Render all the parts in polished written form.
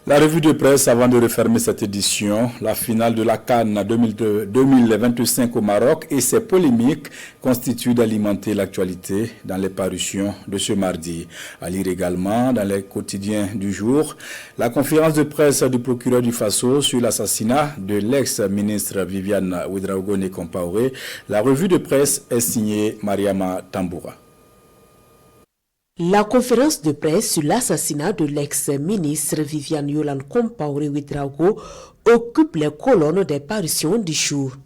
La revue de presse avant de refermer cette édition, la finale de la CAN 2025 au Maroc et ses polémiques constituent d'alimenter l'actualité dans les parutions de ce mardi. À lire également dans les quotidiens du jour, la conférence de presse du procureur du Faso sur l'assassinat de l'ex-ministre Viviane Ouedraogo Compaoré. La revue de presse est signée Mariama Tamboura. La conférence de presse sur l'assassinat de l'ex-ministre Viviane Yolande Compaoré Ouedraogo occupe les colonnes des parutions du jour.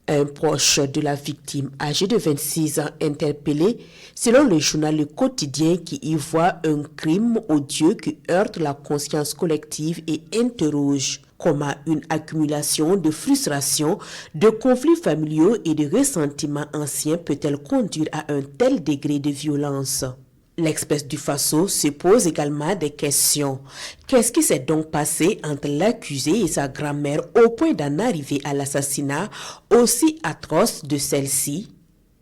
Un proche de la victime, âgé de 26 ans, interpellé, selon le journal Le Quotidien, qui y voit un crime odieux qui heurte la conscience collective et interroge comment une accumulation de frustrations, de conflits familiaux et de ressentiments anciens peut-elle conduire à un tel degré de violence. L'Express du Faso se pose également des questions. Qu'est-ce qui s'est donc passé entre l'accusé et sa grand-mère au point d'en arriver à l'assassinat aussi atroce de celle-ci?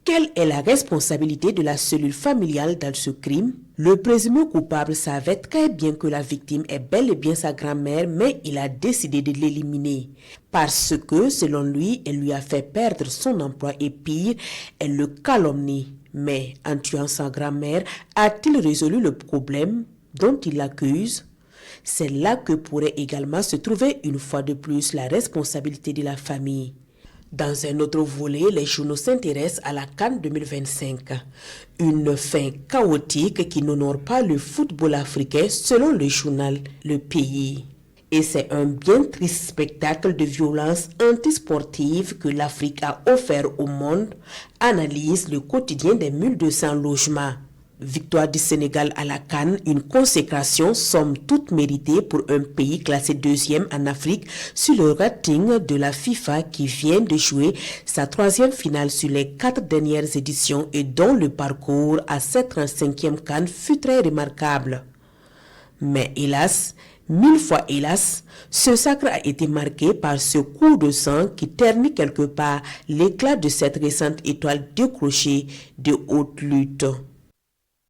Quelle est la responsabilité de la cellule familiale dans ce crime? Le présumé coupable savait très bien que la victime est bel et bien sa grand-mère, mais il a décidé de l'éliminer. Parce que, selon lui, elle lui a fait perdre son emploi et pire, elle le calomnie. Mais en tuant sa grand-mère, a-t-il résolu le problème dont il l'accuse? C'est là que pourrait également se trouver une fois de plus la responsabilité de la famille. Dans un autre volet, les journaux s'intéressent à la CAN 2025. Une fin chaotique qui n'honore pas le football africain selon le journal Le Pays. Et c'est un bien triste spectacle de violence antisportive que l'Afrique a offert au monde, analyse le quotidien des 1200 logements. Victoire du Sénégal à la CAN, une consécration somme toute méritée pour un pays classé deuxième en Afrique sur le rating de la FIFA qui vient de jouer sa troisième finale sur les 4 dernières éditions et dont le parcours à cette 35e CAN fut très remarquable. Mais hélas, 1000 fois hélas, ce sacre a été marqué par ce coup de sang qui ternit quelque part l'éclat de cette récente étoile décrochée de haute lutte.